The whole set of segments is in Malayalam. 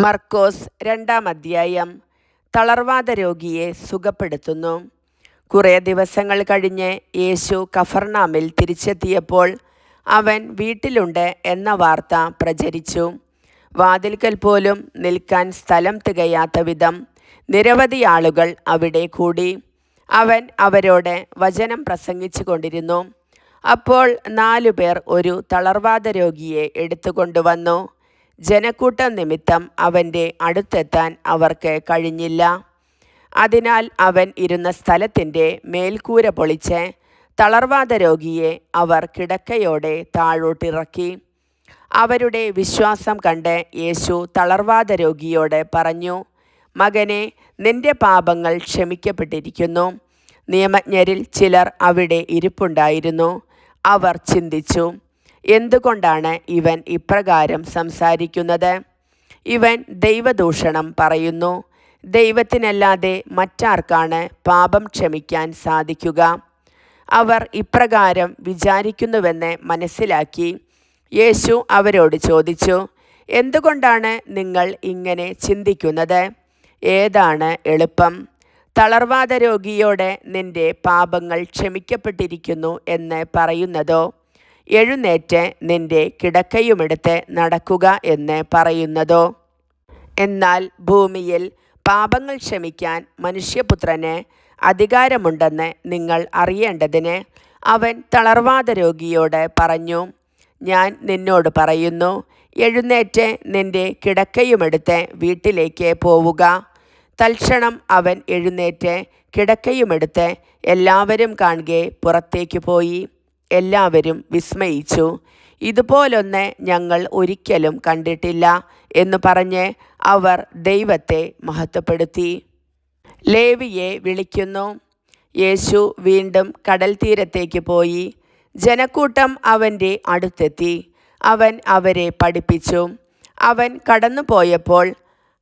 മർക്കോസ് 2-ാം അധ്യായം. തളർവാത രോഗിയെ സുഖപ്പെടുത്തുന്നു. കുറേ ദിവസങ്ങൾ കഴിഞ്ഞ് യേശു കഫർനാമിൽ തിരിച്ചെത്തിയപ്പോൾ അവൻ വീട്ടിലുണ്ട് എന്ന വാർത്ത പ്രചരിച്ചു. വാതിൽക്കൽ പോലും നിൽക്കാൻ സ്ഥലം തികയാത്ത വിധം നിരവധി ആളുകൾ അവിടെ കൂടി. അവൻ അവരോട് വചനം പ്രസംഗിച്ചു കൊണ്ടിരുന്നു. അപ്പോൾ 4 പേർ ഒരു തളർവാത രോഗിയെ എടുത്തുകൊണ്ടുവന്നു. ജനക്കൂട്ടം നിമിത്തം അവൻ്റെ അടുത്തെത്താൻ അവർക്ക് കഴിഞ്ഞില്ല. അതിനാൽ അവൻ ഇരുന്ന സ്ഥലത്തിൻ്റെ മേൽക്കൂര പൊളിച്ച് തളർവാത രോഗിയെ അവർ കിടക്കയോടെ താഴോട്ടിറക്കി. അവരുടെ വിശ്വാസം കണ്ട് യേശു തളർവാത രോഗിയോട് പറഞ്ഞു, മകനെ, നിന്റെ പാപങ്ങൾ ക്ഷമിക്കപ്പെട്ടിരിക്കുന്നു. നിയമജ്ഞരിൽ ചിലർ അവിടെ ഇരിപ്പുണ്ടായിരുന്നു. അവർ ചിന്തിച്ചു, എന്തുകൊണ്ടാണ് ഇവൻ ഇപ്രകാരം സംസാരിക്കുന്നത്? ഇവൻ ദൈവദൂഷണം പറയുന്നു. ദൈവത്തിനല്ലാതെ മറ്റാർക്കാണ് പാപം ക്ഷമിക്കാൻ സാധിക്കുക? അവർ ഇപ്രകാരം വിചാരിക്കുന്നുവെന്ന് മനസ്സിലാക്കി യേശു അവരോട് ചോദിച്ചു, എന്തുകൊണ്ടാണ് നിങ്ങൾ ഇങ്ങനെ ചിന്തിക്കുന്നത്? ഏതാണ് എളുപ്പം, തളർവാത രോഗിയോട് നിന്റെ പാപങ്ങൾ ക്ഷമിക്കപ്പെട്ടിരിക്കുന്നു എന്ന് പറയുന്നതോ, എഴുന്നേറ്റ് നിന്റെ കിടക്കയുമെടുത്ത് നടക്കുക എന്ന് പറയുന്നതോ? എന്നാൽ ഭൂമിയിൽ പാപങ്ങൾ ക്ഷമിക്കാൻ മനുഷ്യപുത്രന് അധികാരമുണ്ടെന്ന് നിങ്ങൾ അറിയേണ്ടതിന് അവൻ തളർവാത രോഗിയോട് പറഞ്ഞു, ഞാൻ നിന്നോട് പറയുന്നു, എഴുന്നേറ്റ് നിന്റെ കിടക്കയുമെടുത്ത് വീട്ടിലേക്ക് പോവുക. തൽക്ഷണം അവൻ എഴുന്നേറ്റ് കിടക്കയുമെടുത്ത് എല്ലാവരും കാണുകെ പുറത്തേക്ക് പോയി. എല്ലാവരും വിസ്മയിച്ചു. ഇതുപോലൊന്ന് ഞങ്ങൾ ഒരിക്കലും കണ്ടിട്ടില്ല എന്ന് പറഞ്ഞ് അവർ ദൈവത്തെ മഹത്വപ്പെടുത്തി. ലേവിയെ വിളിക്കുന്നു. യേശു വീണ്ടും കടൽ തീരത്തേക്ക് പോയി. ജനക്കൂട്ടം അവൻ്റെ അടുത്തെത്തി. അവൻ അവരെ പഠിപ്പിച്ചു. അവൻ കടന്നുപോയപ്പോൾ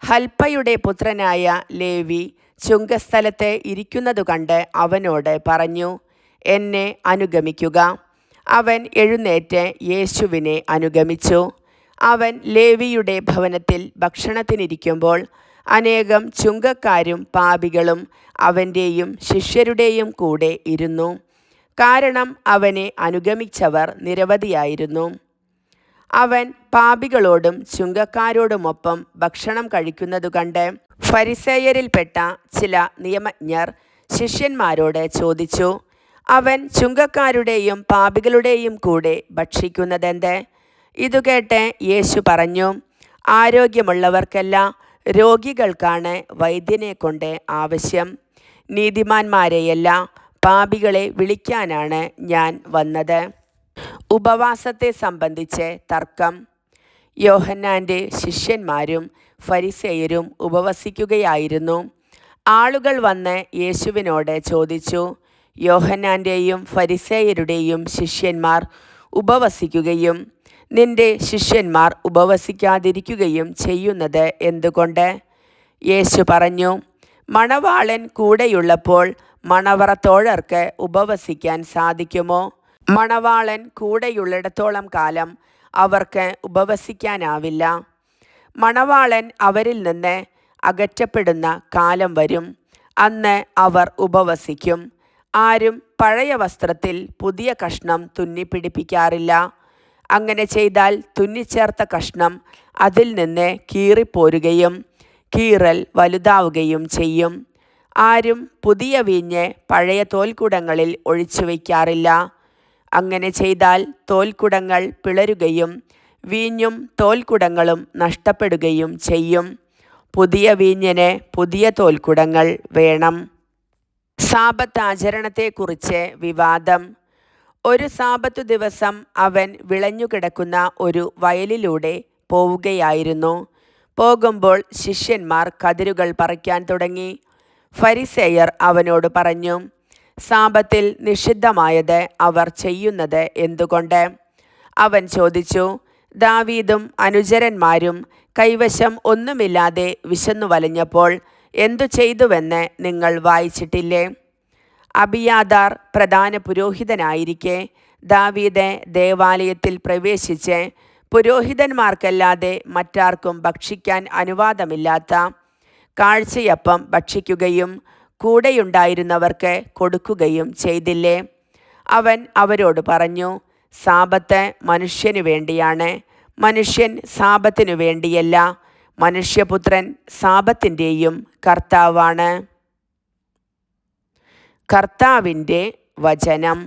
ഹൽപ്പയുടെ പുത്രനായ ലേവി ചുങ്കസ്ഥലത്ത് ഇരിക്കുന്നതു കണ്ട് അവനോട് പറഞ്ഞു, എന്നെ അനുഗമിക്കുക. അവൻ എഴുന്നേറ്റ് യേശുവിനെ അനുഗമിച്ചു. അവൻ ലേവിയുടെ ഭവനത്തിൽ ഭക്ഷണത്തിനിരിക്കുമ്പോൾ അനേകം ചുങ്കക്കാരും പാപികളും അവൻ്റെയും ശിഷ്യരുടെയും കൂടെ ഇരുന്നു. കാരണം അവനെ അനുഗമിച്ചവർ നിരവധിയായിരുന്നു. അവൻ പാപികളോടും ചുങ്കക്കാരോടുമൊപ്പം ഭക്ഷണം കഴിക്കുന്നതു കണ്ട് ഫരിസേയരിൽപ്പെട്ട ചില നിയമജ്ഞർ ശിഷ്യന്മാരോട് ചോദിച്ചു, അവൻ ചുങ്കക്കാരുടെയും പാപികളുടെയും കൂടെ ഭക്ഷിക്കുന്നതെന്ത്? ഇതുകേട്ട് യേശു പറഞ്ഞു, ആരോഗ്യമുള്ളവർക്കല്ല, രോഗികൾക്കാണ് വൈദ്യനെ കൊണ്ട് ആവശ്യം. നീതിമാന്മാരെയല്ല, പാപികളെ വിളിക്കാനാണ് ഞാൻ വന്നത്. ഉപവാസത്തെ സംബന്ധിച്ച് തർക്കം. യോഹന്നാൻ്റെ ശിഷ്യന്മാരും ഫരിസേയരും ഉപവസിക്കുകയായിരുന്നു. ആളുകൾ വന്ന് യേശുവിനോട് ചോദിച്ചു, യോഹന്നാൻ്റെയും ഫരിസേയരുടെയും ശിഷ്യന്മാർ ഉപവസിക്കുകയും നിന്റെ ശിഷ്യന്മാർ ഉപവസിക്കാതിരിക്കുകയും ചെയ്യുന്നത് എന്തുകൊണ്ട്? യേശു പറഞ്ഞു, മണവാളൻ കൂടെയുള്ളപ്പോൾ മണവറത്തോഴർക്ക് ഉപവസിക്കാൻ സാധിക്കുമോ? മണവാളൻ കൂടെയുള്ളിടത്തോളം കാലം അവർക്ക് ഉപവസിക്കാനാവില്ല. മണവാളൻ അവരിൽ നിന്ന് അകറ്റപ്പെടുന്ന കാലം വരും. അന്ന് അവർ ഉപവസിക്കും. ആരും പഴയ വസ്ത്രത്തിൽ പുതിയ കഷ്ണം തുന്നിപ്പിടിപ്പിക്കാറില്ല. അങ്ങനെ ചെയ്താൽ തുന്നിച്ചേർത്ത കഷ്ണം അതിൽ നിന്ന് കീറിപ്പോരുകയും കീറൽ വലുതാവുകയും ചെയ്യും. ആരും പുതിയ വീഞ്ഞ് പഴയ തോൽക്കുടങ്ങളിൽ ഒഴിച്ചു വയ്ക്കാറില്ല. അങ്ങനെ ചെയ്താൽ തോൽക്കുടങ്ങൾ പിളരുകയും വീഞ്ഞും തോൽക്കുടങ്ങളും നഷ്ടപ്പെടുകയും ചെയ്യും. പുതിയ വീഞ്ഞിന് പുതിയ തോൽക്കുടങ്ങൾ വേണം. സാബത്ത് ആചരണത്തെക്കുറിച്ച് വിവാദം. ഒരു സാബത്തു ദിവസം അവൻ വിളഞ്ഞുകിടക്കുന്ന ഒരു വയലിലൂടെ പോവുകയായിരുന്നു. പോകുമ്പോൾ ശിഷ്യന്മാർ കതിരുകൾ പറിക്കാൻ തുടങ്ങി. ഫരിസേയർ അവനോട് പറഞ്ഞു, സാബത്തിൽ നിഷിദ്ധമായത് അവർ ചെയ്യുന്നത് എന്തുകൊണ്ട്? അവൻ ചോദിച്ചു, ദാവീദും അനുചരന്മാരും കൈവശം ഒന്നുമില്ലാതെ വിശന്നു വലഞ്ഞപ്പോൾ എന്തു ചെയ്തുവെന്ന് നിങ്ങൾ വായിച്ചിട്ടില്ലേ? അബിയാഥാർ പ്രധാന പുരോഹിതനായിരിക്കെ ദാവീദ് ദേവാലയത്തിൽ പ്രവേശിച്ച് പുരോഹിതന്മാർക്കല്ലാതെ മറ്റാർക്കും ഭക്ഷിക്കാൻ അനുവാദമില്ലാത്ത കാഴ്ചയപ്പം ഭക്ഷിക്കുകയും കൂടെയുണ്ടായിരുന്നവർക്ക് കൊടുക്കുകയും ചെയ്തില്ലേ? അവൻ അവരോട് പറഞ്ഞു, സാബത്ത് മനുഷ്യനു വേണ്ടിയാണ്, മനുഷ്യൻ സാബത്തിനു വേണ്ടിയല്ല. മനുഷ്യപുത്രൻ സാബത്തിൻ്റെയും കർത്താവാണ്. കർത്താവിൻ്റെ വചനം.